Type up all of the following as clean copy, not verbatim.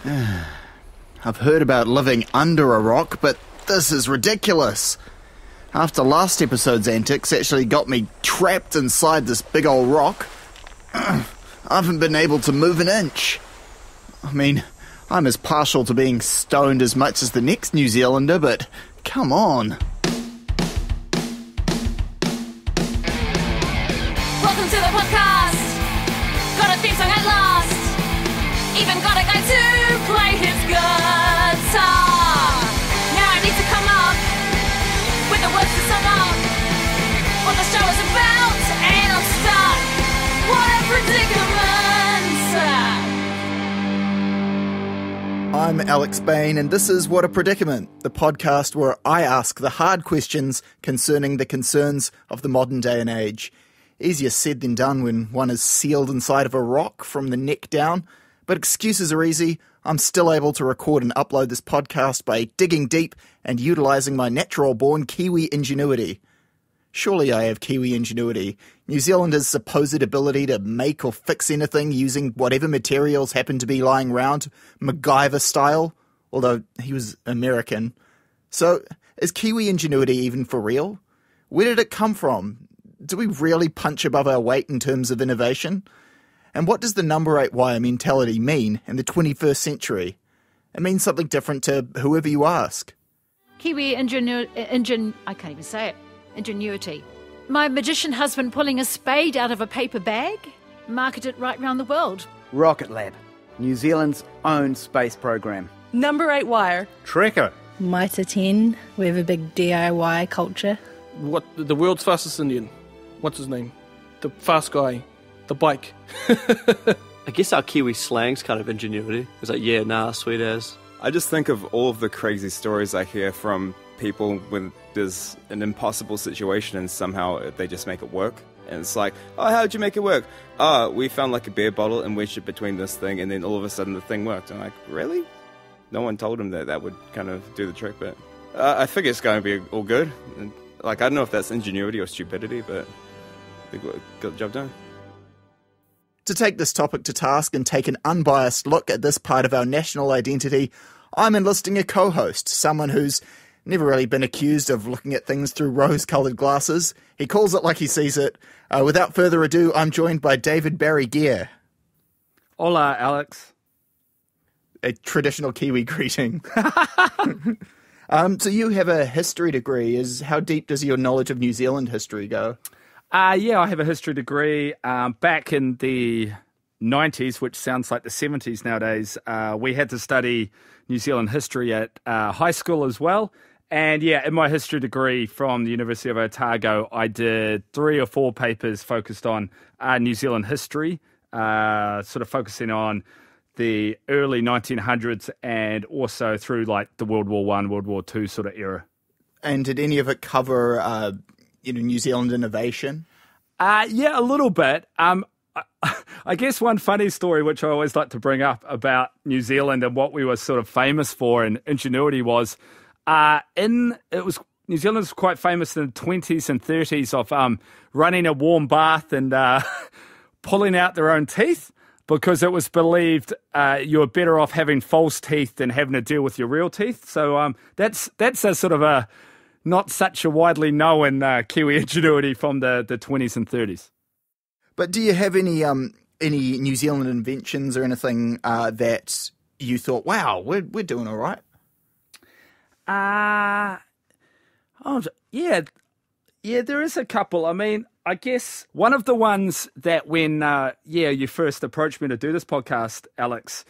I've heard about living under a rock, but this is ridiculous. After last episode's antics actually got me trapped inside this big old rock, I haven't been able to move an inch. I mean, I'm as partial to being stoned as much as the next New Zealander, but come on. Welcome to the podcast. Got a theme song at last. Even got a guy to play his guitar. Now I need to come up with the words to sum up what the show is about, and I'm stuck. What a predicament. I'm Alex Bain, and this is What a Predicament, the podcast where I ask the hard questions concerning the concerns of the modern day and age. Easier said than done when one is sealed inside of a rock from the neck down, but excuses are easy. I'm still able to record and upload this podcast by digging deep and utilising my natural-born Kiwi Ingenuity. Surely I have Kiwi Ingenuity, New Zealanders' supposed ability to make or fix anything using whatever materials happen to be lying around, MacGyver style, although he was American. So, is Kiwi Ingenuity even for real? Where did it come from? Do we really punch above our weight in terms of innovation? And what does the number 8 wire mentality mean in the 21st century? It means something different to whoever you ask. Kiwi I can't even say it. Ingenuity. My magician husband pulling a spade out of a paper bag, marketed right round the world. Rocket Lab, New Zealand's own space program. Number 8 wire. Trekker. Mitre 10, we have a big DIY culture. What, the world's fastest Indian? What's his name? The fast guy. The bike. I guess our Kiwi slang's kind of ingenuity. It's like, yeah, nah, sweet as. I just think of all of the crazy stories I hear from people when there's an impossible situation and somehow they just make it work. And it's like, oh, how'd you make it work? We found like a beer bottle and wedged it between this thing, and then all of a sudden the thing worked. I'm like, really? No one told him that would kind of do the trick, but I figure it's going to be all good. And, like, I don't know if that's ingenuity or stupidity, but they got the job done. To take this topic to task and take an unbiased look at this part of our national identity, I'm enlisting a co-host, someone who's never really been accused of looking at things through rose-coloured glasses. He calls it like he sees it. Without further ado, I'm joined by David Barry Gear. Hola, Alex. A traditional Kiwi greeting. So you have a history degree. How deep does your knowledge of New Zealand history go? Yeah, I have a history degree. Back in the 90s, which sounds like the 70s nowadays, we had to study New Zealand history at high school as well. And yeah, in my history degree from the University of Otago, I did 3 or 4 papers focused on New Zealand history, sort of focusing on the early 1900s and also through like the World War I, World War II sort of era. And did any of it cover New Zealand innovation? Yeah, a little bit. I guess one funny story, which I always like to bring up about New Zealand and what we were sort of famous for in ingenuity was, New Zealand was quite famous in the 20s and 30s of running a warm bath and pulling out their own teeth, because it was believed you were better off having false teeth than having to deal with your real teeth. So that's a sort of a not such a widely known Kiwi ingenuity from the 20s and 30s. But do you have any New Zealand inventions or anything that you thought, wow, we're doing all right? Yeah, there is a couple. I mean, I guess one of the ones that when you first approached me to do this podcast, Alex,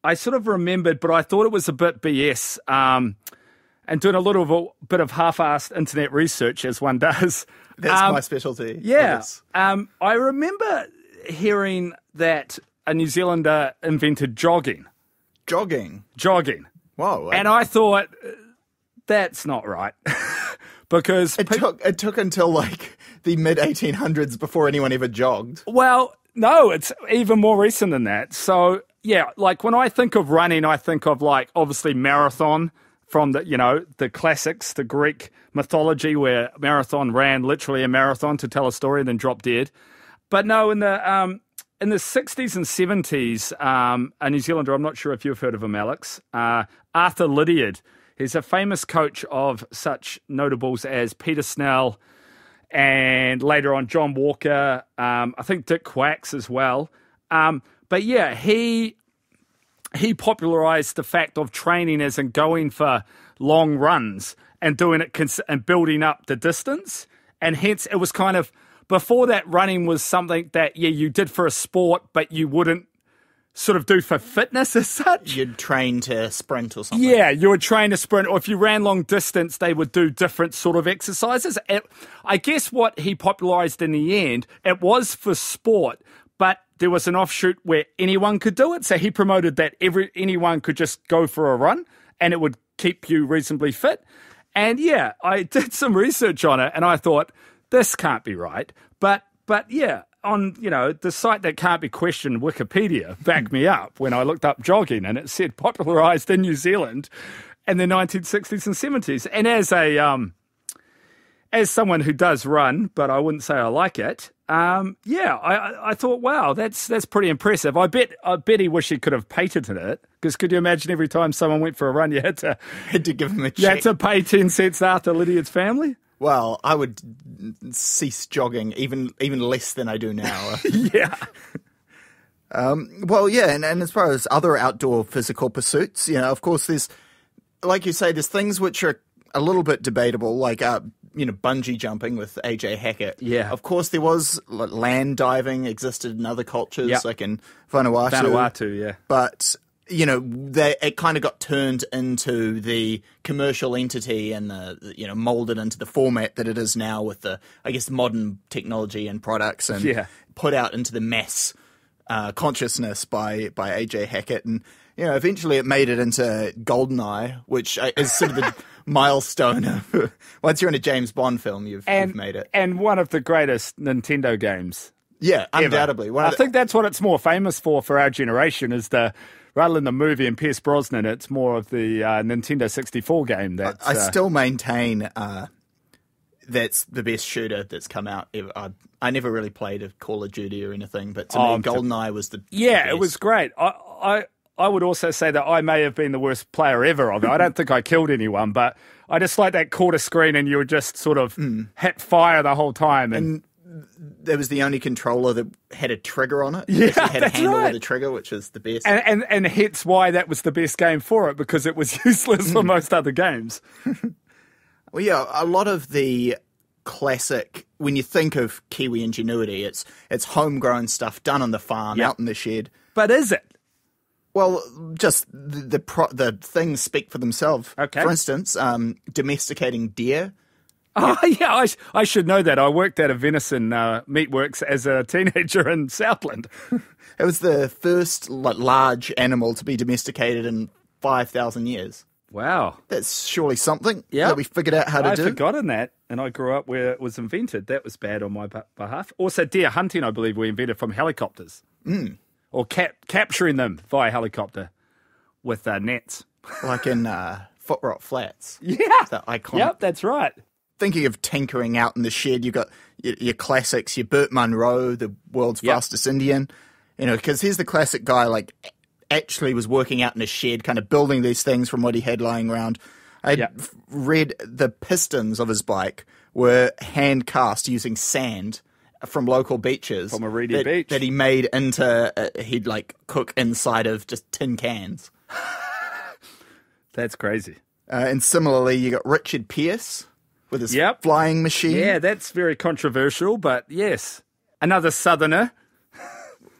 I sort of remembered, but I thought it was a bit BS. And doing a little bit of half-assed internet research, as one does. That's my specialty. Yeah. I remember hearing that a New Zealander invented jogging. Jogging? Whoa. And I thought, that's not right. Because it took until like the mid-1800s before anyone ever jogged. Well, no, it's even more recent than that. So, yeah, like when I think of running, I think of like obviously marathon from the classics, the Greek mythology where marathon ran literally a marathon to tell a story and then dropped dead. But no, in the in the 60s and 70s, a New Zealander, I'm not sure if you've heard of him, Alex, Arthur Lydiard. He's a famous coach of such notables as Peter Snell and later on John Walker, I think Dick Quacks as well. But yeah, he popularised the fact of training as in going for long runs and doing it and building up the distance. And hence it was kind of, before that, running was something that, you did for a sport, but you wouldn't sort of do for fitness as such. You'd train to sprint or something. Yeah, you would train to sprint, or if you ran long distance, they would do different sort of exercises. I guess what he popularised in the end, it was for sport, but there was an offshoot where anyone could do it. So he promoted that anyone could just go for a run and it would keep you reasonably fit. And yeah, I did some research on it and I thought, this can't be right. But yeah, on, the site that can't be questioned, Wikipedia, backed me up when I looked up jogging and it said popularised in New Zealand in the 1960s and 70s. And as someone who does run, but I wouldn't say I like it, I thought, wow, that's pretty impressive. I bet he wished he could have patented it, because could you imagine every time someone went for a run, you had to give him a check. You had to pay 10 cents to Arthur Lydiard's family? Well, I would cease jogging even less than I do now. Yeah. And as far as other outdoor physical pursuits, of course, there's, like you say, there's things which are a little bit debatable, like bungee jumping with AJ Hackett. Yeah. Of course, there was land diving existed in other cultures, like in Vanuatu. Vanuatu, yeah. But it kind of got turned into the commercial entity and molded into the format that it is now with the, I guess, modern technology and products, and put out into the mass consciousness by AJ Hackett. And eventually it made it into GoldenEye, which is sort of the milestone of once you're in a James Bond film, you've made it. And one of the greatest Nintendo games. Yeah, undoubtedly. I think that's what it's more famous for our generation, is rather than the movie and Pierce Brosnan, it's more of the Nintendo 64 game. I still maintain that's the best shooter that's come out ever. I never really played a Call of Duty or anything, but to me, GoldenEye was the best. It was great. I would also say that I may have been the worst player ever of it. I don't think I killed anyone, but I just like that quarter screen and you would just sort of hit fire the whole time. And there was the only controller that had a trigger on it. Yeah, it had a handle right. with a trigger, which is the best. And hence why that was the best game for it, because it was useless for most other games. Well, yeah, a lot of the classic, when you think of Kiwi Ingenuity, it's homegrown stuff done on the farm, out in the shed. But is it? Well, just the things speak for themselves. Okay. For instance, domesticating deer. Oh, yeah, I should know that. I worked at a venison meatworks as a teenager in Southland. It was the first large animal to be domesticated in 5,000 years. Wow. That's surely something that we figured out how to do. I'd forgotten that, and I grew up where it was invented. That was bad on my behalf. Also, deer hunting, I believe, we invented from helicopters. Or capturing them via helicopter with nets. Like in Footrot Flats. Yeah. That iconic. Yep, that's right. Thinking of tinkering out in the shed, you've got your classics, your Burt Munro, the world's fastest Indian. Because here's the classic guy, actually was working out in a shed, kind of building these things from what he had lying around. I read the pistons of his bike were hand cast using sand from local beaches. From a reedy beach. That he made into, he'd cook inside of just tin cans. That's crazy. And similarly, you got Richard Pearce with his flying machine. Yeah, that's very controversial, but yes. Another southerner.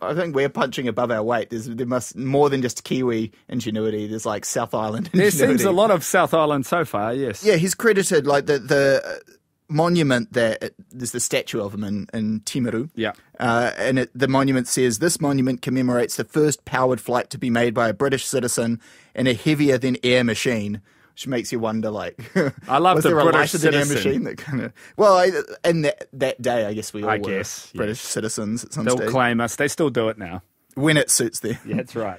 I think we're punching above our weight. There must more than just Kiwi Ingenuity. There's South Island Ingenuity. There seems a lot of South Island so far, yes. Yeah, he's credited the monument there. There's the statue of him in Timaru. Yeah. And the monument says, this monument commemorates the first powered flight to be made by a British citizen in a heavier than air machine. Which makes you wonder, I love was the there a British lighter than air citizen. machine that kind of... Well, in that day, I guess we all were British yes. citizens at some They'll stage. claim us. They still do it now. When it suits them. Yeah, that's right.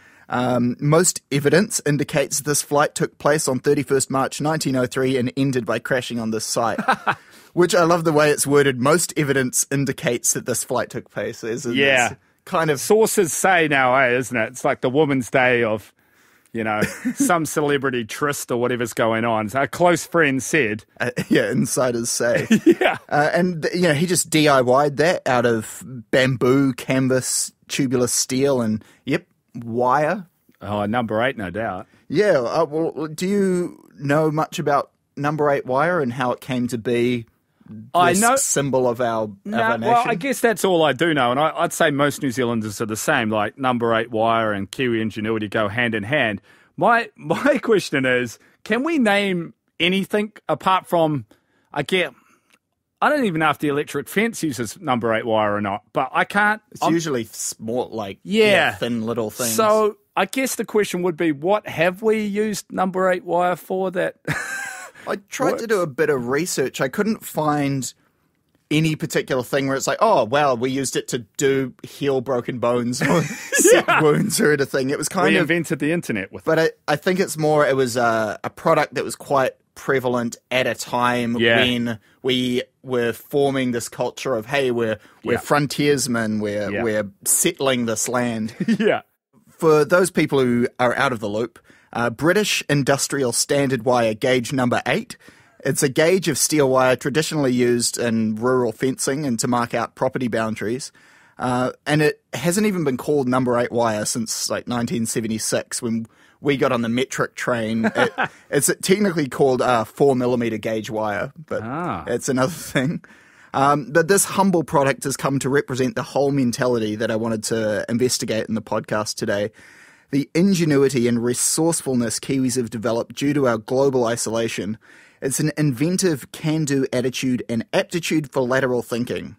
Most evidence indicates this flight took place on 31st March 1903 and ended by crashing on this site. Which I love the way it's worded. Most evidence indicates that this flight took place. kind of sources say now, isn't it? It's like the Women's Day of, some celebrity tryst or whatever's going on. So a close friend said. Insiders say. Yeah. And he just DIY'd that out of bamboo, canvas, tubular steel, and, wire. Oh, number 8, no doubt. Yeah. Well, do you know much about number 8 wire and how it came to be I know symbol of our nation? Well, I guess that's all I do know, and I'd say most New Zealanders are the same. Like number 8 wire and Kiwi Ingenuity go hand in hand. My question is, can we name anything apart from? I don't even know if the electric fence uses number 8 wire or not, but I can't. It's usually small, thin little things. So I guess the question would be, what have we used number 8 wire for that? I tried to do a bit of research. I couldn't find any particular thing where it's like, oh, well, we used it to heal broken bones or set wounds or anything. It was we invented the internet with it. But I think it was a product that was quite prevalent at a time when we were forming this culture of, hey, we're frontiersmen, we're settling this land. Yeah. For those people who are out of the loop, British Industrial Standard Wire Gauge number 8. It's a gauge of steel wire traditionally used in rural fencing and to mark out property boundaries. And it hasn't even been called number 8 wire since 1976 when we got on the metric train. It's technically called 4mm gauge wire, but it's another thing. But this humble product has come to represent the whole mentality that I wanted to investigate in the podcast today. The ingenuity and resourcefulness Kiwis have developed due to our global isolation. It's an inventive, can-do attitude and aptitude for lateral thinking.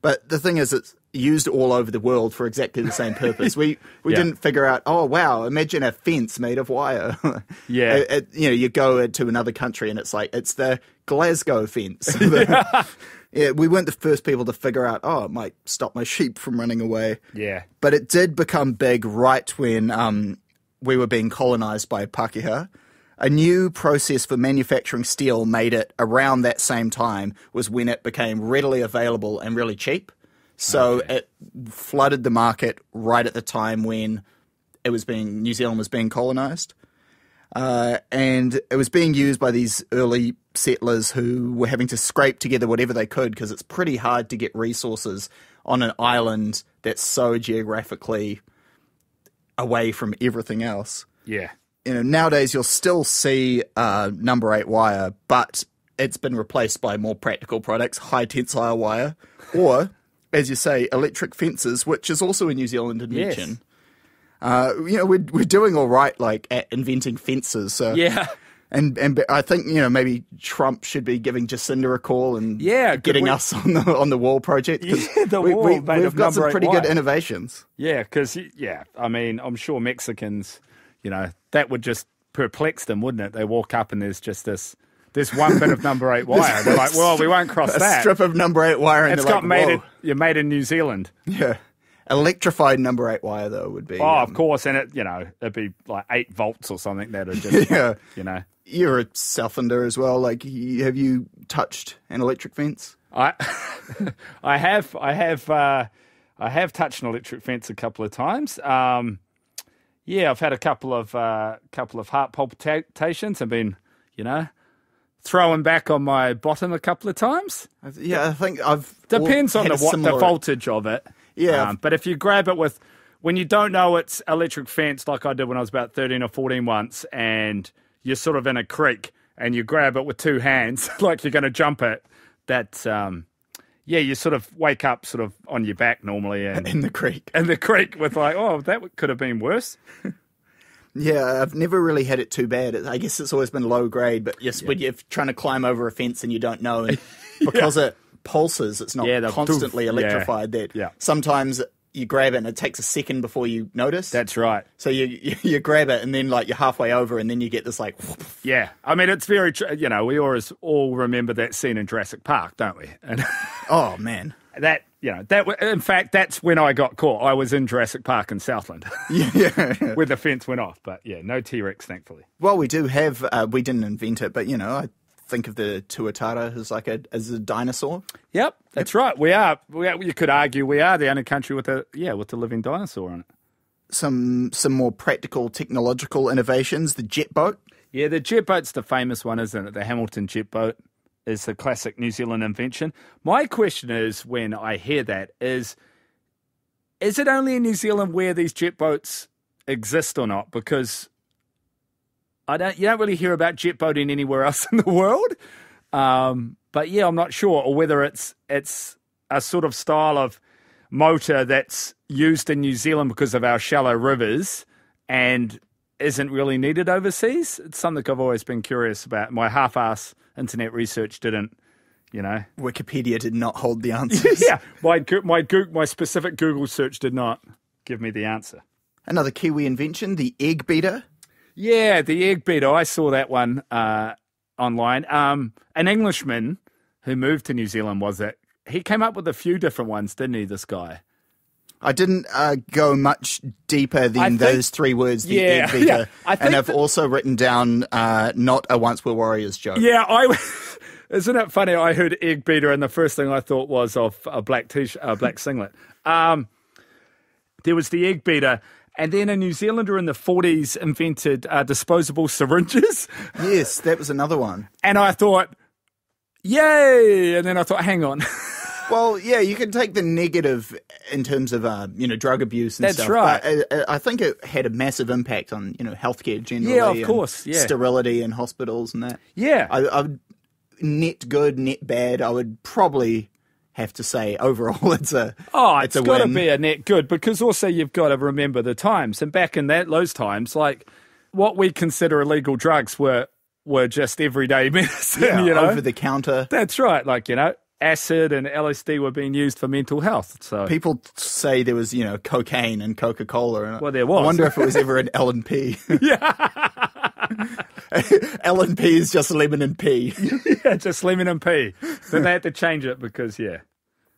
But the thing is, it's used all over the world for exactly the same purpose. We didn't figure out, oh, wow, imagine a fence made of wire. Yeah. You go to another country and it's like, it's the Glasgow fence. Yeah, we weren't the first people to figure out, oh, it might stop my sheep from running away. Yeah. But it did become big right when we were being colonised by Pākehā. A new process for manufacturing steel made it around that same time was when it became readily available and really cheap. So it flooded the market right at the time when New Zealand was being colonised. And it was being used by these early settlers who were having to scrape together whatever they could because it's pretty hard to get resources on an island that's so geographically away from everything else. Yeah. Nowadays you'll still see number 8 wire, but it's been replaced by more practical products, high tensile wire, or, as you say, electric fences, which is also a New Zealand invention. Yes. We're doing all right, at inventing fences. So. Yeah. And I think, maybe Trump should be giving Jacinda a call and getting us on the wall project. We've got some pretty good innovations. Yeah, because, I'm sure Mexicans, that would just perplex them, wouldn't it? They walk up and there's just this one bit of number 8 wire. They're like, well, we won't cross that. A strip of number 8 wire. And you're made in New Zealand. Yeah. Electrified number 8 wire, though, would be... Oh, of course, and it'd be like 8 volts or something that are just, You're a Southlander as well. Have you touched an electric fence? I have touched an electric fence a couple of times. I've had a couple of heart palpitations. I've been, throwing back on my bottom a couple of times. Yeah, I think depends on the voltage of it. Yeah. But if you grab it when you don't know it's electric fence, like I did when I was about 13 or 14 once, and you're sort of in a creek and you grab it with 2 hands, like you're going to jump it, that, you sort of wake up sort of on your back normally. And in the creek. In the creek with that could have been worse. Yeah, I've never really had it too bad. I guess it's always been low grade, but when you're trying to climb over a fence and you don't know, and because it pulses, it's not constantly electrified. Sometimes you grab it and it takes a second before you notice. That's right. So you grab it and then you're halfway over and then you get this Yeah, I mean it's very we always all remember that scene in Jurassic Park, don't we? And oh man, that in fact that's when I got caught. I was in Jurassic Park in Southland. Where the fence went off, but no T-Rex thankfully. Well, we do have we didn't invent it, but I think of the tuatara as a dinosaur. Yep, that's right. We are. You could argue we are the only country with a living dinosaur on it. Some more practical technological innovations. The jet boat. Yeah, the jet boat's the famous one, isn't it? The Hamilton jet boat is the classic New Zealand invention. My question is, when I hear that, is it only in New Zealand where these jet boats exist or not? Because you don't really hear about jet boating anywhere else in the world. But yeah, I'm not sure, or whether it's a sort of style of motor that's used in New Zealand because of our shallow rivers and isn't really needed overseas. It's something I've always been curious about. My half-ass internet research didn't, Wikipedia did not hold the answers. Yeah, my specific Google search did not give me the answer. Another Kiwi invention, the egg beater. Yeah, the egg beater. I saw that one online. An Englishman who moved to New Zealand he came up with a few different ones, didn't he, this guy? I didn't go much deeper than those three words, the egg beater. Yeah, and I've also written down not a Once Were Warriors joke. Yeah, isn't it funny? I heard egg beater and the first thing I thought was of a black black singlet. There was the egg beater, and then a New Zealander in the 40s invented disposable syringes. Yes, that was another one. And I thought, yay! And then I thought, hang on. Well, yeah, you can take the negative in terms of, drug abuse and That's stuff. right. But I think it had a massive impact on, healthcare generally. Yeah, of course. Yeah. Sterility in hospitals and that. Yeah. I would, net good, net bad, I would probably have to say overall it's a it's got to be a net good, because also you've got to remember the times. And back in those times, like what we consider illegal drugs were just everyday medicine, over the counter. That's right. Like, acid and LSD were being used for mental health. So people say there was, cocaine and Coca-Cola. And well, there was. I wonder if it was ever an L&P. Yeah. L&P is just lemon and pea. Yeah, just lemon and pea. Then they had to change it because,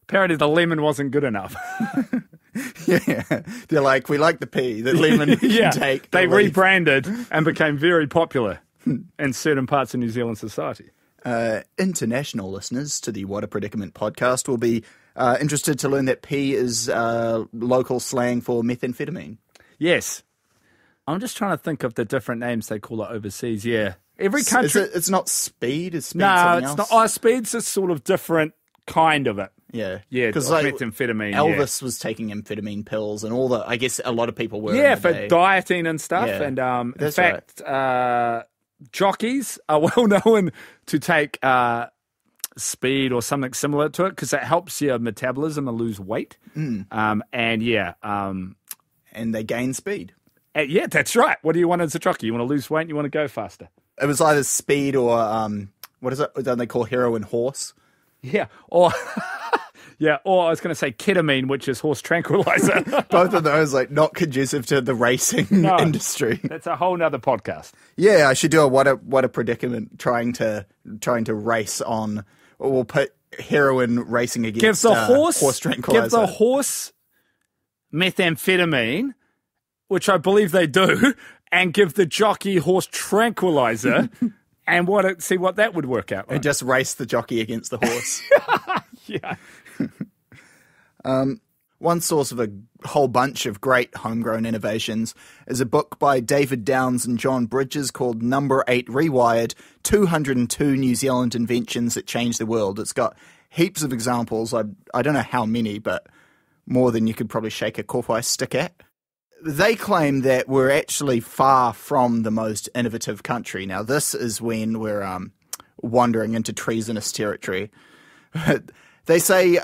apparently the lemon wasn't good enough. Yeah. They're like, we like the pea, the lemon can take. They rebranded and became very popular in certain parts of New Zealand society. International listeners to the What a Predicament podcast will be interested to learn that pea is local slang for methamphetamine. Yes. I'm just trying to think of the different names they call it overseas. Yeah. Every country... It's not speed? Is speed no, something it's else? not. Speed's a sort of different kind of it. Yeah. Yeah, because methamphetamine. Elvis was taking amphetamine pills and all that. I guess a lot of people were. Yeah, for dieting and stuff. Yeah, and in fact, jockeys are well known to take speed or something similar to it because it helps your metabolism and lose weight. And they gain speed. Yeah, that's right. What do you want as a jockey? You want to lose weight and you want to go faster. It was either speed or, what is it? Don't they call heroin horse? Yeah, or or I was going to say ketamine, which is horse tranquilizer. Both of those, not conducive to the racing industry. That's a whole nother podcast. Yeah, I should do a what a predicament trying to race on, or we'll put heroin racing against horse tranquilizer. Give the horse methamphetamine, which I believe they do, and give the jockey horse tranquilizer. And see what that would work out like. And just race the jockey against the horse. Yeah. One source of a whole bunch of great homegrown innovations is a book by David Downs and John Bridges called Number 8 Rewired, 202 New Zealand Inventions That Changed the World. It's got heaps of examples. I don't know how many, but more than you could probably shake a Kauwhai stick at. They claim that we're actually far from the most innovative country. Now, this is when we're wandering into treasonous territory. They say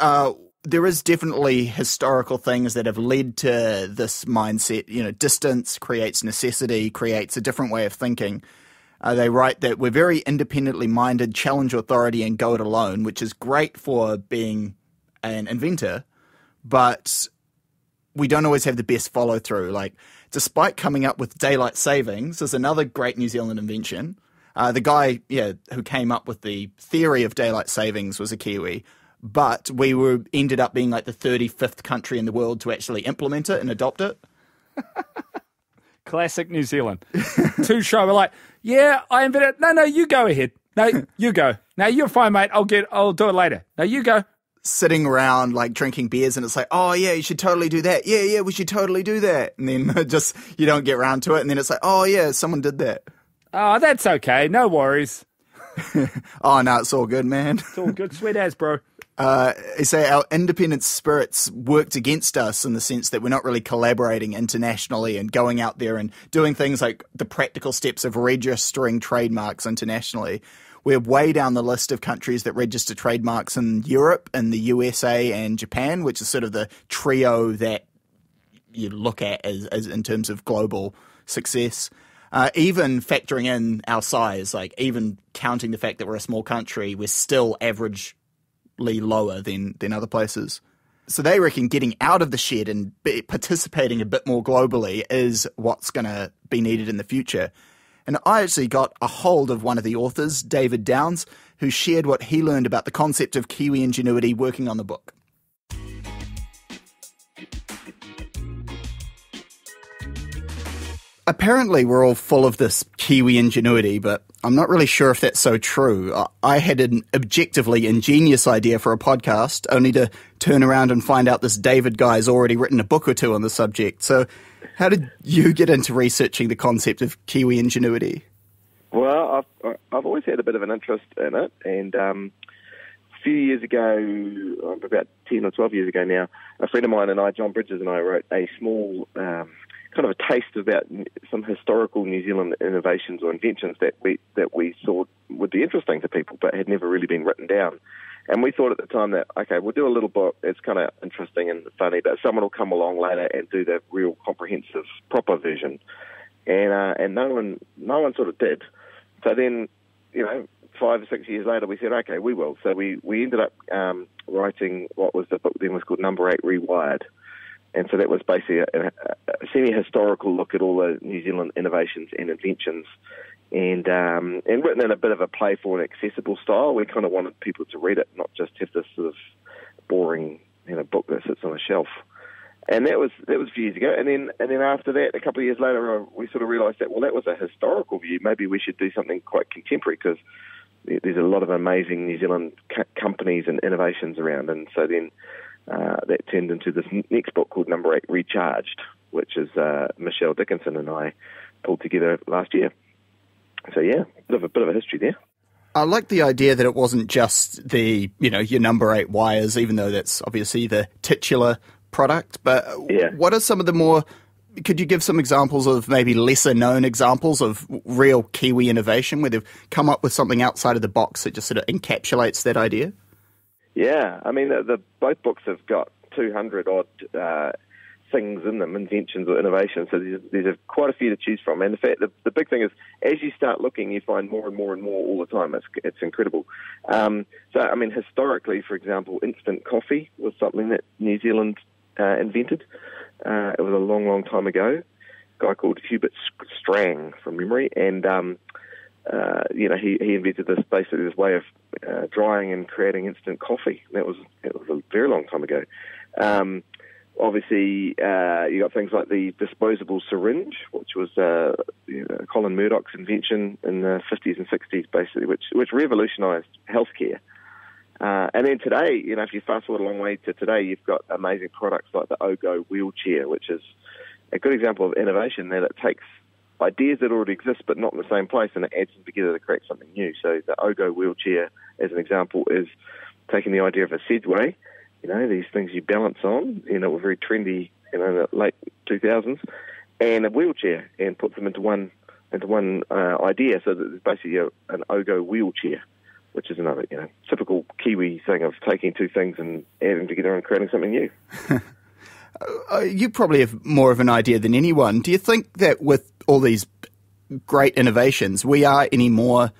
there is definitely historical things that have led to this mindset. Distance creates necessity, creates a different way of thinking. They write that we're very independently minded, challenge authority, and go it alone, which is great for being an inventor, but we don't always have the best follow through. Despite coming up with daylight savings, is another great New Zealand invention. The guy, who came up with the theory of daylight savings was a Kiwi, but we ended up being the 35th country in the world to actually implement it and adopt it. Classic New Zealand. Too shy. We're like, yeah, I invented it. No, you go ahead. No, you go. No, you're fine, mate. I'll do it later. No, you go. Sitting around like drinking beers and it's like, oh yeah, you should totally do that. Yeah, we should totally do that. And then just, you don't get around to it. And then it's like, oh yeah, someone did that. Oh, that's okay. No worries. Oh no, it's all good, man. It's all good. Sweet as, bro. They say our independent spirits worked against us in the sense that we're not really collaborating internationally and going out there and doing things like the practical steps of registering trademarks internationally. We're way down the list of countries that register trademarks in Europe, in the USA and Japan, which is sort of the trio that you look at as in terms of global success. Even factoring in our size, like even counting the fact that we're a small country, we're still averagely lower than other places. So they reckon getting out of the shed and participating a bit more globally is what's going to be needed in the future. And I actually got a hold of one of the authors, David Downs, who shared what he learned about the concept of Kiwi Ingenuity working on the book. Apparently, we're all full of this Kiwi ingenuity, but I'm not really sure if that's so true. I had an objectively ingenious idea for a podcast, only to turn around and find out this David guy's already written a book or two on the subject. So how did you get into researching the concept of Kiwi ingenuity? Well, I've always had a bit of an interest in it, and a few years ago, about 10 or 12 years ago now, a friend of mine and I, John Bridges and I, wrote a small kind of a taste about some historical New Zealand innovations or inventions that we thought would be interesting to people but had never really been written down. And we thought at the time that, okay, we'll do a little book. It's kind of interesting and funny, but someone will come along later and do the real comprehensive, proper version. And no one sort of did. So then, 5 or 6 years later, we said, okay, we will. So we ended up writing what was the book then was called Number 8 Rewired. And so that was basically a semi-historical look at all the New Zealand innovations and inventions, and written in a bit of a playful and accessible style. We kind of wanted people to read it, not just have this sort of boring book that sits on a shelf. And that was a few years ago. And then after that, a couple of years later, we sort of realised that that was a historical view. Maybe we should do something quite contemporary because there's a lot of amazing New Zealand companies and innovations around. And so then that turned into this next book called Number 8 Recharged, which is Michelle Dickinson and I pulled together last year. So yeah, a bit of a history there. I like the idea that it wasn't just the, your Number 8 wires, even though that's obviously the titular product. But yeah. What are some of the more, could you give some examples of maybe lesser known examples of real Kiwi innovation where they've come up with something outside of the box that just sort of encapsulates that idea? Yeah, I mean, both books have got 200-odd things in them, inventions or innovations, so there's quite a few to choose from. And in fact, the big thing is, as you start looking, you find more and more and more all the time. It's incredible. So, I mean, historically, for example, instant coffee was something that New Zealand invented. It was a long, long time ago. A guy called Hubert Strang, from memory, and he invented this way of drying and creating instant coffee. It was a very long time ago. Obviously, you got things like the disposable syringe, which was Colin Murdoch's invention in the 50s and 60s, basically, which revolutionised healthcare. And then today, if you fast forward a long way to today, you've got amazing products like the Ogo wheelchair, which is a good example of innovation that it takes ideas that already exist but not in the same place, and it adds them together to create something new. So the Ogo wheelchair, as an example, is taking the idea of a Segway, these things you balance on, were very trendy, in the late 2000s, and a wheelchair, and puts them into one idea. So that there's basically an Ogo wheelchair, which is another, typical Kiwi thing of taking two things and adding together and creating something new. You probably have more of an idea than anyone. Do you think that with all these great innovations, we are any more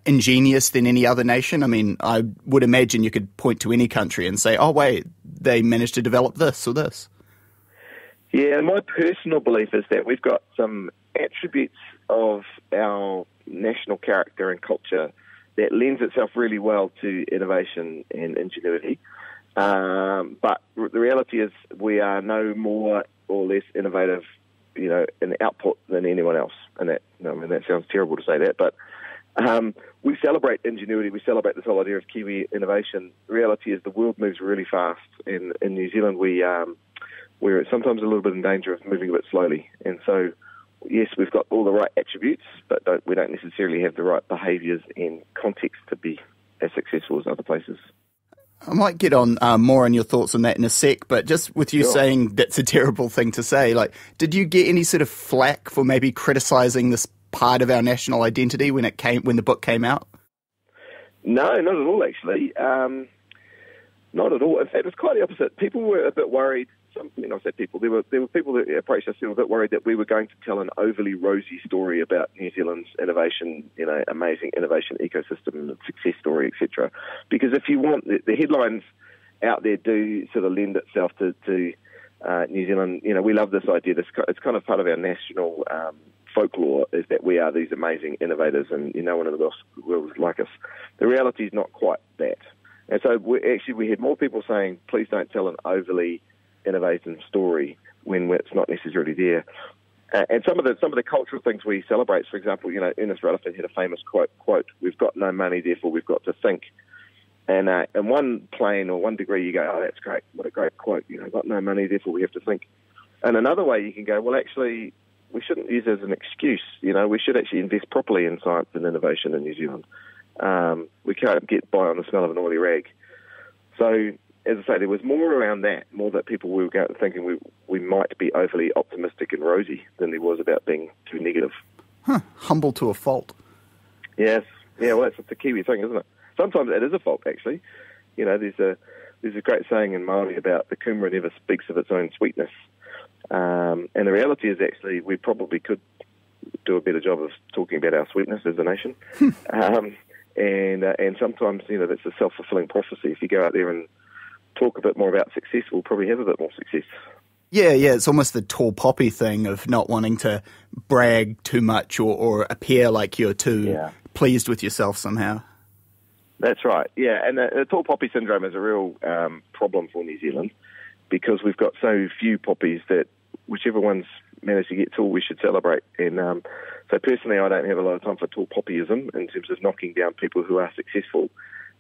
ingenious than any other nation? I mean, I would imagine you could point to any country and say, oh, wait, they managed to develop this or this. Yeah, my personal belief is that we've got some attributes of our national character and culture that lends itself really well to innovation and ingenuity. But the reality is we are no more or less innovative, in output than anyone else. And that sounds terrible to say that, but We celebrate ingenuity. We celebrate this whole idea of Kiwi innovation. The reality is the world moves really fast. In New Zealand, we're sometimes a little bit in danger of moving a bit slowly. And so, yes, we've got all the right attributes, but we don't necessarily have the right behaviours and context to be as successful as other places. I might get on more on your thoughts on that in a sec, but just with you saying that's a terrible thing to say, like, did you get any sort of flack for maybe criticising this part of our national identity when the book came out? No, not at all, actually. Not at all. In fact, it was quite the opposite. People were a bit worried. I said people. There were people that approached us who were a bit worried that we were going to tell an overly rosy story about New Zealand's innovation, amazing innovation ecosystem and success story, etc. Because if you want, the headlines out there do sort of lend itself to New Zealand. We love this idea. It's kind of part of our national folklore, is that we are these amazing innovators and no one in the world is like us. The reality is not quite that. And so we had more people saying, please don't tell an overly innovative story when it's not necessarily there. And some of the cultural things we celebrate, for example, Ernest Rutherford had a famous quote, "We've got no money, therefore we've got to think." And in one plane or one degree, you go, "Oh, that's great! What a great quote! Got no money, therefore we have to think." And another way, you can go, "Well, actually, we shouldn't use it as an excuse. We should actually invest properly in science and innovation in New Zealand. We can't get by on the smell of an oily rag." So, as I say, there was more around that, more that people were thinking we might be overly optimistic and rosy than there was about being too negative. Humble to a fault. Yes. Yeah, well, that's the Kiwi thing, isn't it? Sometimes it is a fault, actually. There's a great saying in Māori about the kumara never speaks of its own sweetness. And the reality is actually we probably could do a better job of talking about our sweetness as a nation. And sometimes, that's a self-fulfilling prophecy. If you go out there and talk a bit more about success, we'll probably have a bit more success. Yeah, it's almost the tall poppy thing of not wanting to brag too much or appear like you're too pleased with yourself somehow. That's right, yeah. And the tall poppy syndrome is a real problem for New Zealand because we've got so few poppies that whichever one's managed to get tall, we should celebrate. And so personally, I don't have a lot of time for tall poppyism in terms of knocking down people who are successful.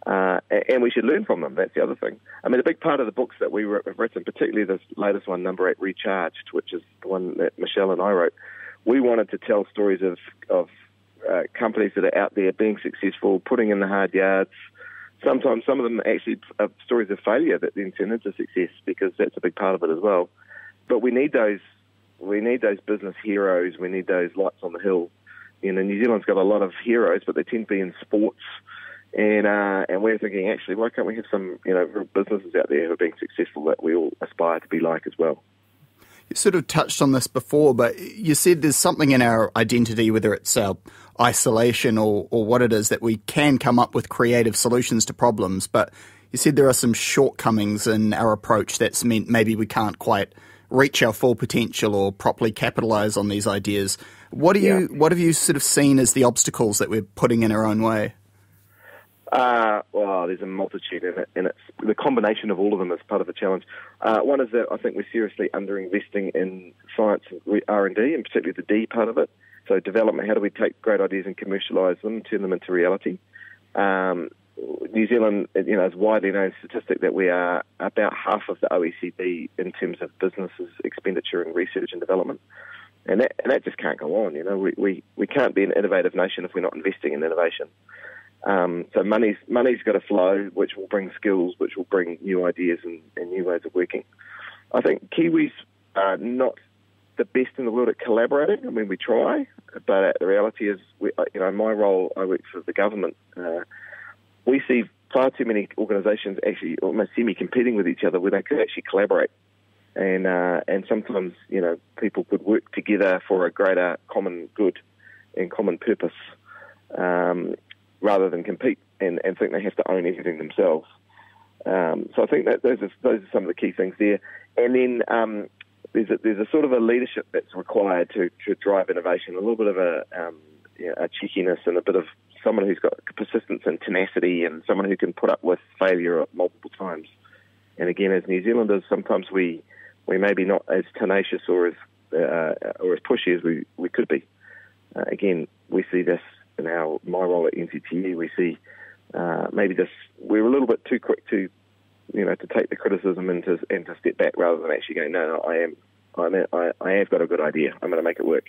And we should learn from them. That's the other thing. I mean, a big part of the books that we have written, particularly this latest one, Number 8 Recharged, which is the one that Michelle and I wrote, we wanted to tell stories of companies that are out there being successful, putting in the hard yards. Sometimes some of them actually are stories of failure that then turn into success because that's a big part of it as well. But we need those business heroes. We need those lights on the hill. New Zealand's got a lot of heroes, but they tend to be in sports. And we're thinking, actually, why can't we have some, real businesses out there who are being successful that we all aspire to be like as well? You sort of touched on this before, but you said there's something in our identity, whether it's our isolation or what it is, that we can come up with creative solutions to problems. But you said there are some shortcomings in our approach that's meant maybe we can't quite reach our full potential or properly capitalise on these ideas. What have you sort of seen as the obstacles that we're putting in our own way? Well, there's a multitude in it, and it's the combination of all of them is part of the challenge. One is that I think we're seriously underinvesting in science and R&D, and particularly the D part of it. So development, how do we take great ideas and commercialise them, turn them into reality? New Zealand, is widely known statistic that we are about half of the OECD in terms of businesses' expenditure in research and development. And that just can't go on. We can't be an innovative nation if we're not investing in innovation. So money's got to flow, which will bring skills, which will bring new ideas and new ways of working. I think Kiwis are not the best in the world at collaborating. I mean, we try, but the reality is, my role, I work for the government. We see far too many organisations actually almost semi-competing with each other where they could actually collaborate. And sometimes, people could work together for a greater common good and common purpose, rather than compete and think they have to own everything themselves. So I think that those are some of the key things there. And then there's a sort of a leadership that's required to drive innovation, a little bit of a cheekiness and a bit of someone who's got persistence and tenacity and someone who can put up with failure multiple times. And again, as New Zealanders, sometimes we maybe not as tenacious or as pushy as we could be. Again, we see this in my role at NCTE, we see maybe we're a little bit too quick to take the criticism and to step back rather than actually going, no, I have got a good idea. I'm going to make it work.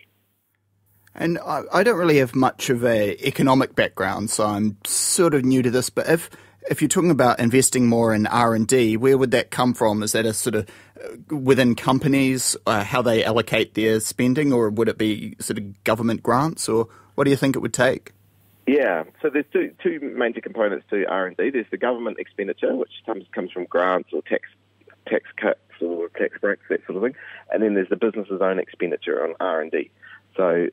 And I don't really have much of a economic background, so I'm sort of new to this. But if you're talking about investing more in R&D, where would that come from? Is that a sort of within companies, how they allocate their spending, or would it be sort of government grants, or what do you think it would take? Yeah, so there's two major components to R&D. There's the government expenditure, which comes from grants or tax cuts or tax breaks, that sort of thing. And then there's the business's own expenditure on R&D. So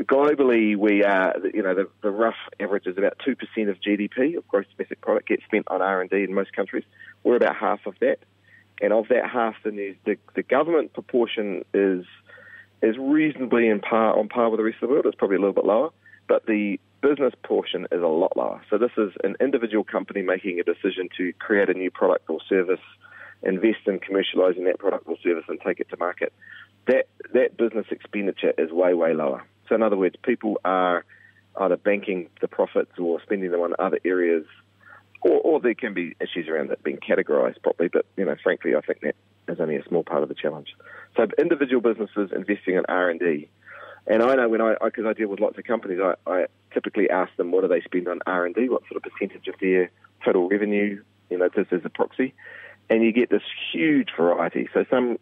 globally, we are, the rough average is about 2% of GDP, of gross domestic product, gets spent on R&D in most countries. We're about half of that. And of that half, the government proportion is reasonably on par with the rest of the world. It's probably a little bit lower. But the business portion is a lot lower. So this is an individual company making a decision to create a new product or service, invest in commercialising that product or service and take it to market. That business expenditure is way, way lower. So in other words, people are either banking the profits or spending them on other areas, or there can be issues around that being categorised properly. But, frankly, I think that is only a small part of the challenge. So individual businesses investing in R&D. And I know because I deal with lots of companies, I typically ask them what do they spend on R&D, what sort of percentage of their total revenue, just as a proxy. And you get this huge variety. So some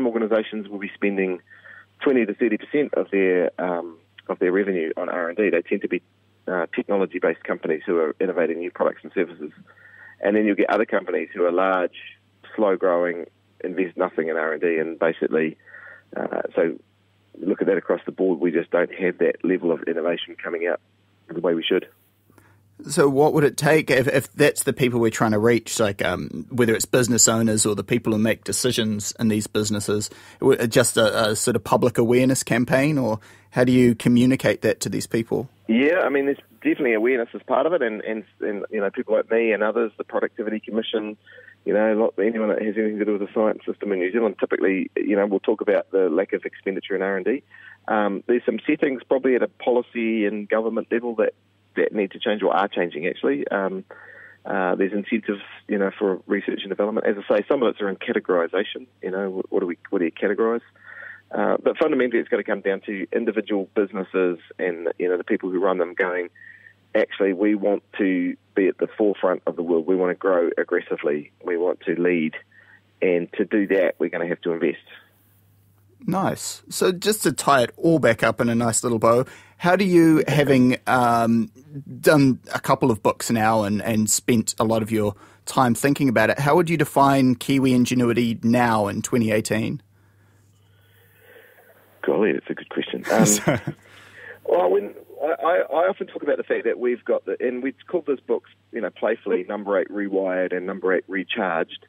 organisations will be spending 20 to 30% of their revenue on R&D. They tend to be technology-based companies who are innovating new products and services. And then you'll get other companies who are large, slow-growing, invest nothing in R&D, and basically, so look at that across the board, we just don't have that level of innovation coming out the way we should. So what would it take if that's the people we're trying to reach, like whether it's business owners or the people who make decisions in these businesses, just a sort of public awareness campaign, or how do you communicate that to these people? Yeah, I mean, there's definitely awareness as part of it, and people like me and others, the Productivity Commission, anyone that has anything to do with the science system in New Zealand, typically, we'll talk about the lack of expenditure in R&D. There's some settings probably at a policy and government level that need to change, or are changing actually. There's incentives, for research and development. As I say, some of it's around categorisation. What do you categorise? But fundamentally, it's got to come down to individual businesses and the people who run them going, actually, we want to be at the forefront of the world. We want to grow aggressively. We want to lead. And to do that, we're going to have to invest. Nice. So just to tie it all back up in a nice little bow, how do you, having done a couple of books now and spent a lot of your time thinking about it, how would you define Kiwi Ingenuity now in 2018? Golly, that's a good question. I often talk about the fact that we've got and we've called this book, playfully, Number 8 Rewired and Number 8 Recharged.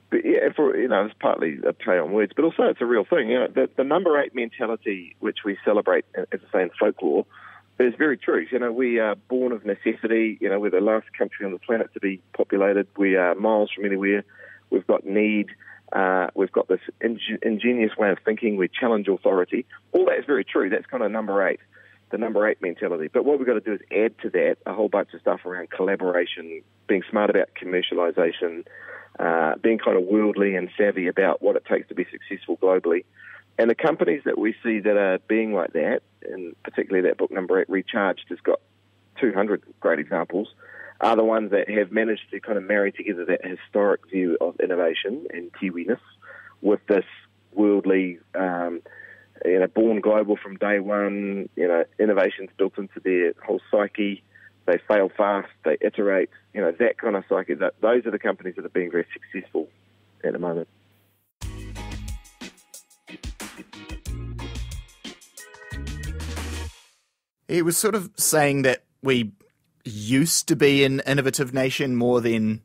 But yeah, it's partly a play on words, but also it's a real thing. The Number 8 mentality, which we celebrate, as I say, in folklore, is very true. We are born of necessity. We're the last country on the planet to be populated. We are miles from anywhere. We've got need. We've got this ingenious way of thinking. We challenge authority. All that is very true. That's kind of Number 8. The Number 8 mentality. But what we've got to do is add to that a whole bunch of stuff around collaboration, being smart about commercialisation, being kind of worldly and savvy about what it takes to be successful globally. And the companies that we see that are being like that, and particularly that book Number 8 Recharged has got 200 great examples, are the ones that have managed to kind of marry together that historic view of innovation and Kiwiness with this worldly born global from day one, innovations built into their whole psyche. They fail fast, they iterate, that kind of psyche. Those are the companies that are being very successful at the moment. He was sort of saying that we used to be an innovative nation more than,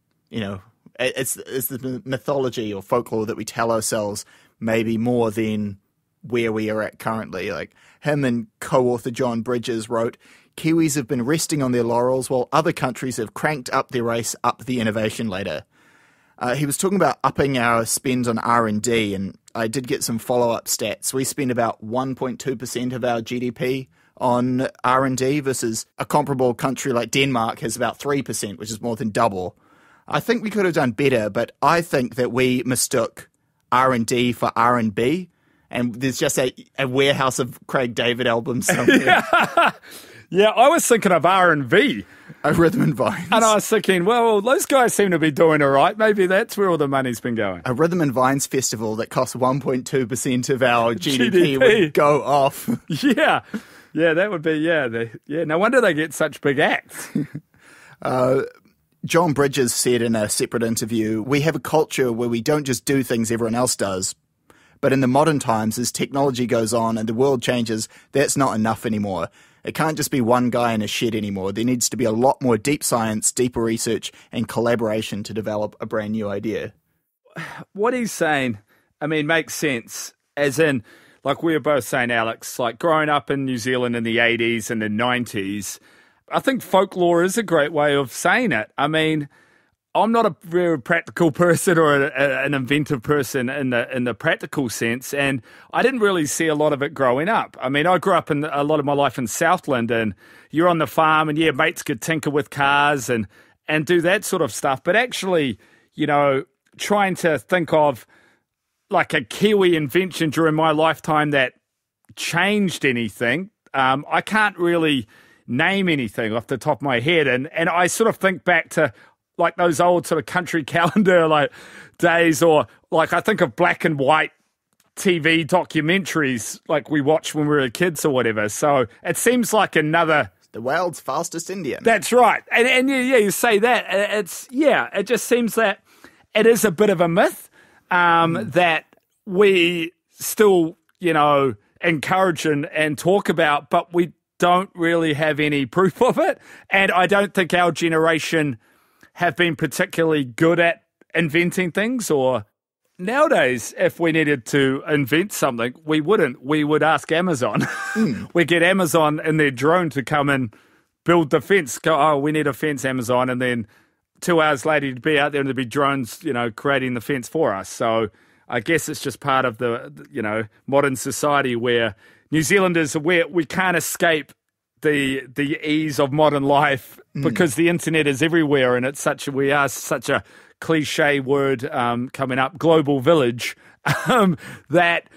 it's the mythology or folklore that we tell ourselves, maybe more than where we are at currently. Like him and co-author John Bridges wrote, Kiwis have been resting on their laurels while other countries have cranked up their race up the innovation ladder. He was talking about upping our spend on R&D, and I did get some follow-up stats. We spend about 1.2% of our GDP on R&D versus a comparable country like Denmark has about 3%, which is more than double. I think we could have done better, but I think that we mistook R&D for R&B, and there's just a warehouse of Craig David albums somewhere. Yeah, I was thinking of R&V. A Rhythm and Vines. And I was thinking, well, those guys seem to be doing all right. Maybe that's where all the money's been going. A Rhythm and Vines festival that costs 1.2% of our GDP would go off. Yeah, that would be, no wonder they get such big acts. John Bridges said in a separate interview, we have a culture where we don't just do things everyone else does. But in the modern times, as technology goes on and the world changes, that's not enough anymore. It can't just be one guy in a shed anymore. There needs to be a lot more deep science, deeper research, and collaboration to develop a brand new idea. What he's saying, I mean, makes sense. As in, like we were both saying, Alex, like growing up in New Zealand in the 80s and the 90s, I think folklore is a great way of saying it. I mean, I'm not a very practical person or an inventive person in the practical sense, and I didn't really see a lot of it growing up. I mean, I grew up in a lot of my life in Southland, and you're on the farm, and mates could tinker with cars and do that sort of stuff. But actually, trying to think of like a Kiwi invention during my lifetime that changed anything, I can't really name anything off the top of my head, and I sort of think back to like those old sort of country calendar like days, or like I think of black and white TV documentaries like we watched when we were kids or whatever. So it seems like another... The world's fastest Indian. That's right. And you say that. It just seems that it is a bit of a myth that we still, encourage and talk about, but we don't really have any proof of it. And I don't think our generation have been particularly good at inventing things, or nowadays, if we needed to invent something, we wouldn't. We would ask Amazon. We'd get Amazon in their drone to come and build the fence. Go, oh, we need a fence, Amazon. And then 2 hours later, you'd be out there and there'd be drones, creating the fence for us. So I guess it's just part of the modern society where New Zealanders, where we can't escape the ease of modern life because the internet is everywhere, and we are such a cliche word coming up, global village, that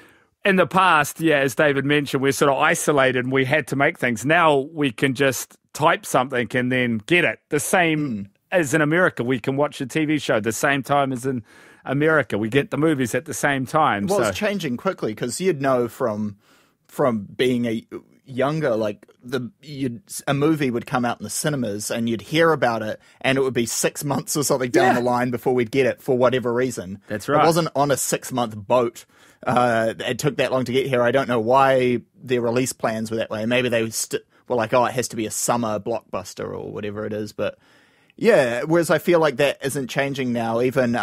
in the past, as David mentioned, we're sort of isolated and we had to make things. Now we can just type something and then get it. The same as in America, we can watch a TV show the same time as in America. We get the movies at the same time. Well, it's changing quickly because you'd know from being a younger, like a movie would come out in the cinemas and you'd hear about it, and it would be 6 months or something down the line before we'd get it for whatever reason. That's right. It wasn't on a 6-month boat. It took that long to get here. I don't know why their release plans were that way. Maybe they were like, oh, it has to be a summer blockbuster or whatever it is. But yeah, whereas I feel like that isn't changing now. Even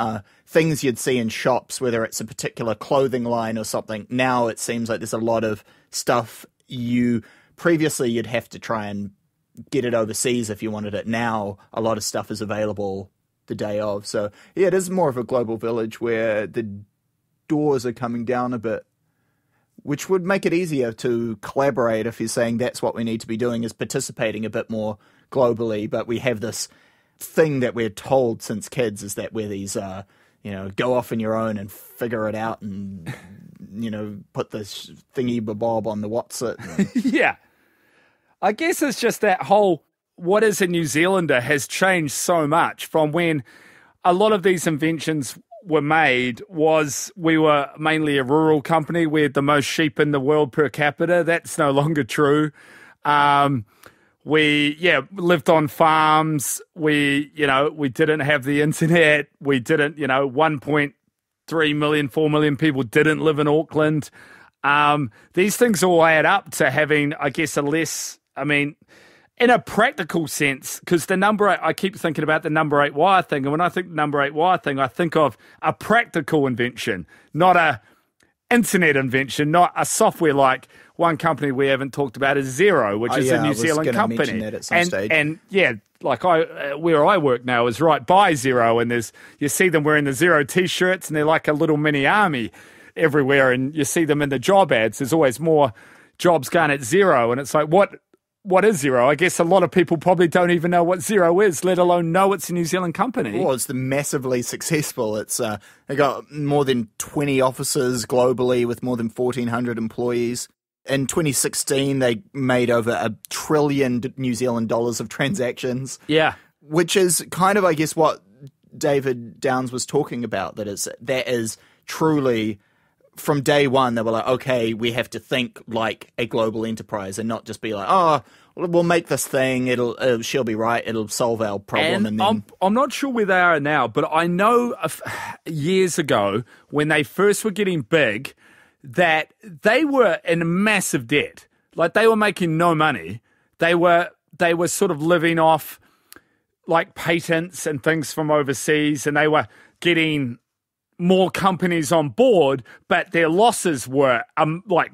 things you'd see in shops, whether it's a particular clothing line or something, now it seems like there's a lot of stuff previously you'd have to try and get it overseas if you wanted it. Now a lot of stuff is available the day of. So yeah, it is more of a global village where the doors are coming down a bit, which would make it easier to collaborate if you're saying that's what we need to be doing, is participating a bit more globally. But we have this thing that we're told since kids, is that we're these go off on your own and figure it out and put this thingy bob on the What's-It. Yeah. I guess it's just that whole what is a New Zealander has changed so much from when a lot of these inventions were made. We were mainly a rural company. We had the most sheep in the world per capita. That's no longer true. We lived on farms. We didn't have the internet. We didn't, 1.3 million, 4 million people didn't live in Auckland. These things all add up to having, I guess, in a practical sense, because I keep thinking about the number 8 wire thing. And when I think number 8 wire thing, I think of a practical invention, not a internet invention, not a software like one company we haven't talked about is Xero, which is a New Zealand company. That at some stage. And like where I work now is right by Xero, and you see them wearing the Xero t-shirts, and they're like a little mini army everywhere, and you see them in the job ads. There's always more jobs gone at zero. And it's like, what is zero? I guess a lot of people probably don't even know what zero is, let alone know it's a New Zealand company. Well, it's massively successful. It's they got more than 20 offices globally with more than 1,400 employees. In 2016, they made over $1 trillion New Zealand dollars of transactions. Yeah. Which is kind of, I guess, what David Downs was talking about, that is truly, from day one, they were like, okay, we have to think like a global enterprise and not just be like, oh, we'll make this thing, she'll be right, it'll solve our problem. And then I'm not sure where they are now, but I know years ago when they first were getting big that they were in massive debt. Like, they were making no money. They were sort of living off like patents and things from overseas, and they were getting more companies on board, but their losses were like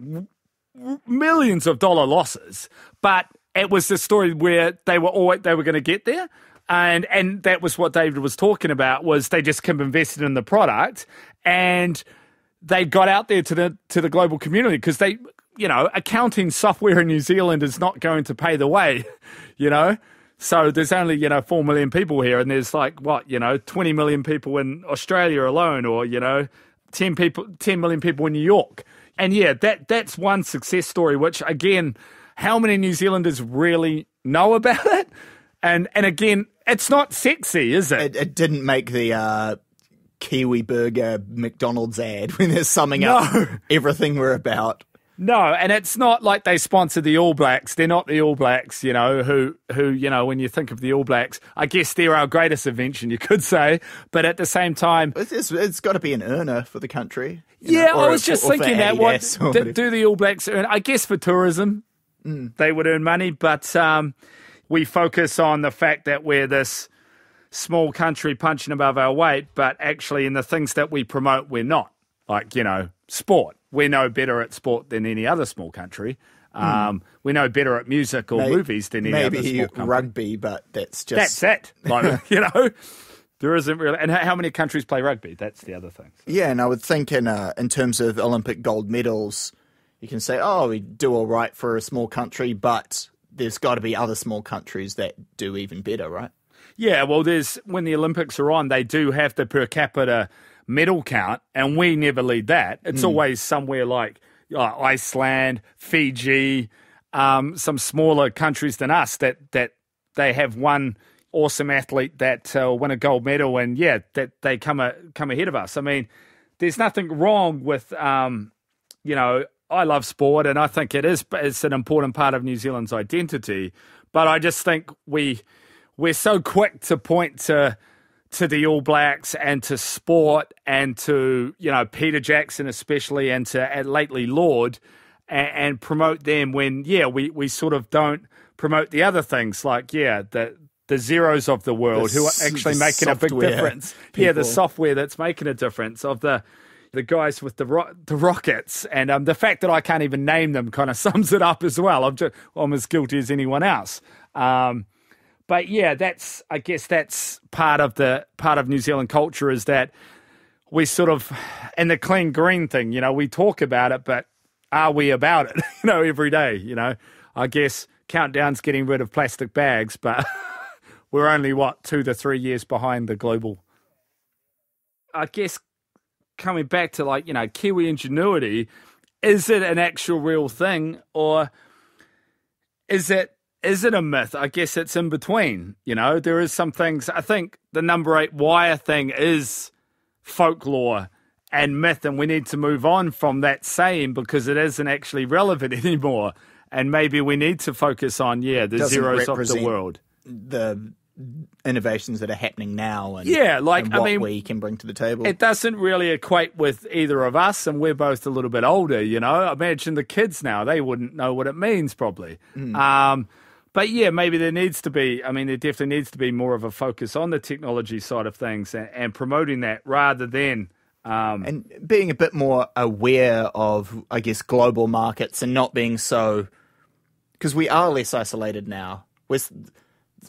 millions of dollar losses. But it was the story where they were going to get there, and that was what David was talking about, was they just kept invested in the product, and they got out there to the global community, because they, accounting software in New Zealand is not going to pay the way, So there's only, 4 million people here, and there's 20 million people in Australia alone, or, 10 million people in New York. And yeah, that's one success story, which, again, how many New Zealanders really know about it? And again, it's not sexy, is it? It didn't make the Kiwi Burger McDonald's ad when they're summing up everything we're about. No, and it's not like they sponsored the All Blacks. They're not the All Blacks, who when you think of the All Blacks, I guess they're our greatest invention, you could say. But at the same time, it's got to be an earner for the country. I was just thinking that. What do the All Blacks earn? I guess for tourism, they would earn money. But we focus on the fact that we're this small country punching above our weight, but actually in the things that we promote, we're not. Like, sport. We're no better at sport than any other small country. We're no better at music or movies than any other small country. Maybe rugby, but that's it. Like, there isn't really. And how many countries play rugby? That's the other thing. So. Yeah, and I would think in terms of Olympic gold medals, you can say, we do all right for a small country, but there's got to be other small countries that do even better, right? Yeah, well, when the Olympics are on, they do have the per capita medal count, and we never lead that. It's always somewhere like Iceland, Fiji, some smaller countries than us that they have one awesome athlete that win a gold medal, and that they come ahead of us. I mean, there's nothing wrong with I love sport, and I think it's an important part of New Zealand's identity. But I just think we're so quick to point to the All Blacks and to sport and to, Peter Jackson especially, and to lately Lord, and promote them when, we sort of don't promote the other things like, the Zeros of the world who are actually making a big difference. People. Yeah, the software that's making a difference, of the guys with the rockets. And the fact that I can't even name them kind of sums it up as well. I'm as guilty as anyone else. But I guess that's part of New Zealand culture, is that we sort of, and the clean green thing, we talk about it, but are we about it, every day, I guess Countdown's getting rid of plastic bags, but we're only 2 to 3 years behind the global. I guess coming back to Kiwi Ingenuity, is it an actual real thing, or is it a myth? I guess it's in between. There is some things. I think the number 8 wire thing is folklore and myth, and we need to move on from that saying because it isn't actually relevant anymore. And maybe we need to focus on, the Zeros of the world. The innovations that are happening now and, we can bring to the table. It doesn't really equate with either of us, and we're both a little bit older, Imagine the kids now. They wouldn't know what it means probably. But maybe there definitely needs to be more of a focus on the technology side of things and promoting that rather than... and being a bit more aware of, I guess, global markets and not being so... Because we are less isolated now.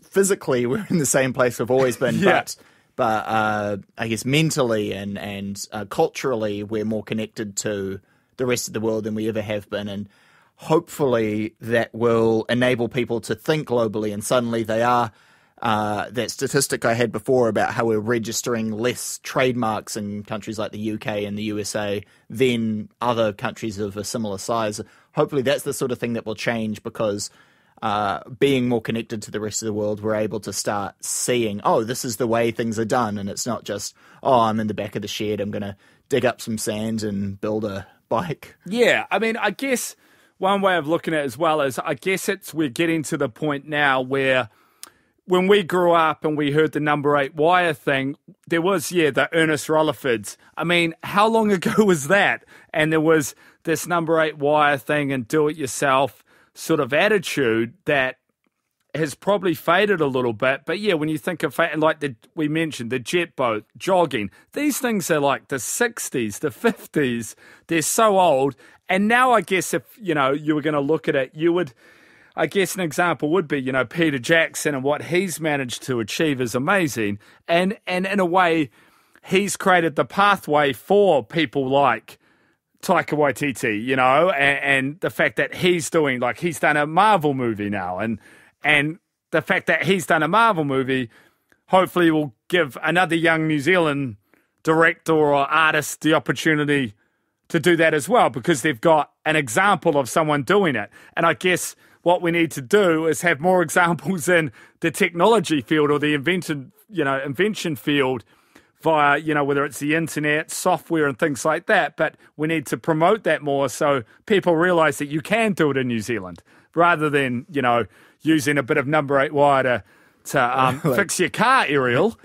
Physically, we're in the same place we've always been, but I guess mentally and culturally, we're more connected to the rest of the world than we ever have been. And hopefully that will enable people to think globally, and suddenly they are. That statistic I had before about how we're registering less trademarks in countries like the UK and the USA than other countries of a similar size. Hopefully that's the sort of thing that will change, because being more connected to the rest of the world, we're able to start seeing, oh, this is the way things are done. And it's not just, oh, I'm in the back of the shed, I'm going to dig up some sand and build a bike. Yeah, I mean, I guess one way of looking at it as well is, I guess we're getting to the point now where when we grew up and we heard the number 8 wire thing, there was, the Ernest Rutherfords. I mean, how long ago was that? And there was this number 8 wire thing and do-it-yourself sort of attitude that has probably faded a little bit. But when you think of, like we mentioned, the jet boat, jogging, these things are like the 60s, the 50s. They're so old. And now I guess if, you were going to look at it, you would... I guess an example would be, Peter Jackson, and what he's managed to achieve is amazing. And in a way, he's created the pathway for people like Taika Waititi, and the fact that he's doing, like, he's done a Marvel movie now. And the fact that he's done a Marvel movie hopefully will give another young New Zealand director or artist the opportunity to do that as well, because they've got an example of someone doing it. And I guess what we need to do is have more examples in the technology field or the invention field via, whether it's the internet, software and things like that. But we need to promote that more so people realise that you can do it in New Zealand, rather than, using a bit of number 8 wire to fix your car, Ariel.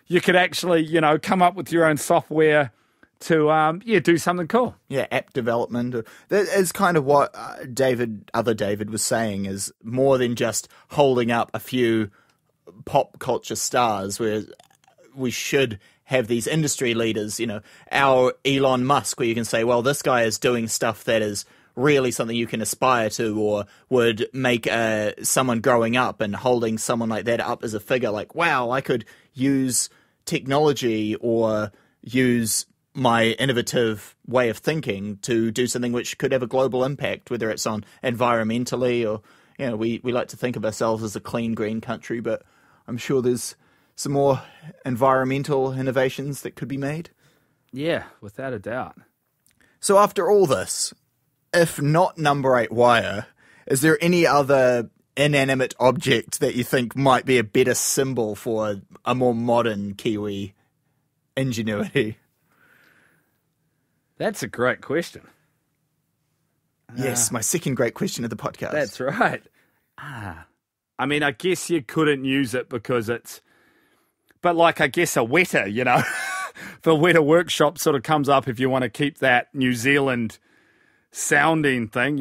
You could actually, come up with your own software to do something cool. Yeah, app development. That is kind of what David was saying, is more than just holding up a few pop culture stars, where we should have these industry leaders, our Elon Musk, where you can say, well, this guy is doing stuff that is really something you can aspire to, or would make someone growing up, and holding someone like that up as a figure, like, wow, I could use technology or use my innovative way of thinking to do something which could have a global impact, whether it's on environmentally or, we like to think of ourselves as a clean, green country, but I'm sure there's some more environmental innovations that could be made. Yeah, without a doubt. So after all this, if not number 8 wire, is there any other inanimate object that you think might be a better symbol for a more modern Kiwi ingenuity? That's a great question. Yes, my second great question of the podcast. That's right. I mean, I guess you couldn't use it because it's... But like, I guess a wetter, the wetter workshop sort of comes up if you want to keep that New Zealand sounding thing,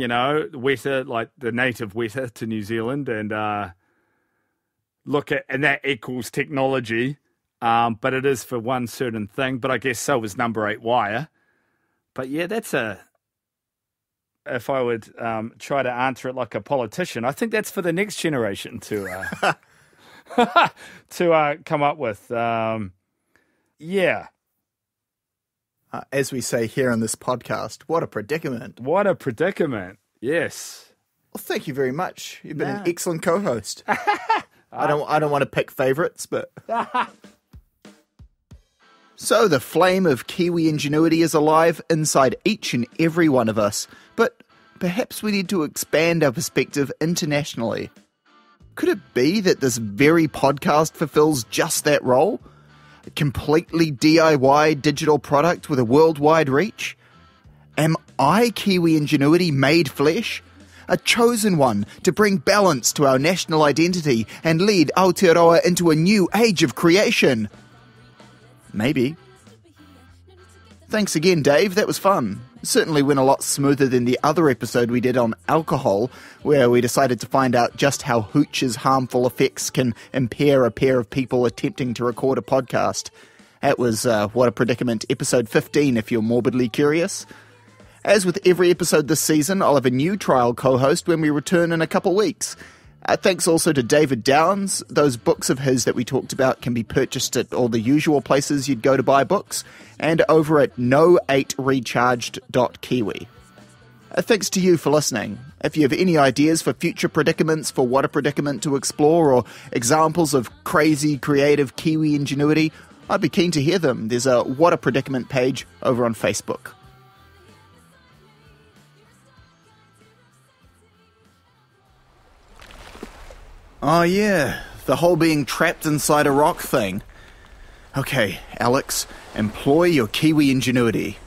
wetter, like the native wetter to New Zealand, and and that equals technology, but it is for one certain thing. But I guess so was number 8 wire. But yeah, if I would try to answer it like a politician, I think that's for the next generation to come up with. As we say here on this podcast, what a predicament. What a predicament, yes. Well, thank you very much. You've been an excellent co-host. I don't want to pick favourites, but... So the flame of Kiwi ingenuity is alive inside each and every one of us, but perhaps we need to expand our perspective internationally. Could it be that this very podcast fulfills just that role? A completely DIY digital product with a worldwide reach? Am I Kiwi ingenuity made flesh? A chosen one to bring balance to our national identity and lead Aotearoa into a new age of creation? Maybe. Thanks again, Dave. That was fun. Certainly went a lot smoother than the other episode we did on alcohol, where we decided to find out just how hooch's harmful effects can impair a pair of people attempting to record a podcast. That was What a Predicament, episode 15, if you're morbidly curious. As with every episode this season, I'll have a new trial co-host when we return in a couple weeks. Thanks also to David Downs. Those books of his that we talked about can be purchased at all the usual places you'd go to buy books, and over at no8recharged.kiwi. Thanks to you for listening. If you have any ideas for future predicaments for What a Predicament to explore, or examples of crazy, creative Kiwi ingenuity, I'd be keen to hear them. There's a What a Predicament page over on Facebook. Oh yeah, the whole being trapped inside a rock thing. Okay, Alex, employ your Kiwi ingenuity.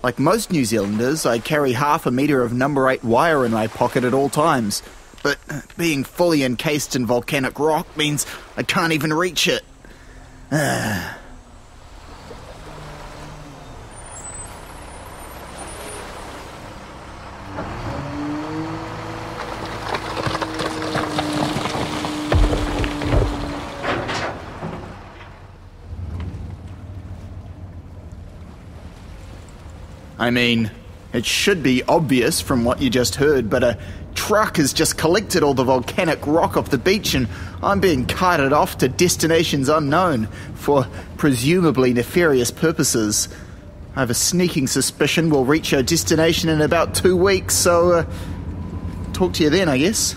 Like most New Zealanders, I carry 1/2 metre of number 8 wire in my pocket at all times. But being fully encased in volcanic rock means I can't even reach it. I mean, it should be obvious from what you just heard, but a truck has just collected all the volcanic rock off the beach and I'm being carted off to destinations unknown for presumably nefarious purposes. I have a sneaking suspicion we'll reach our destination in about 2 weeks, so talk to you then, I guess.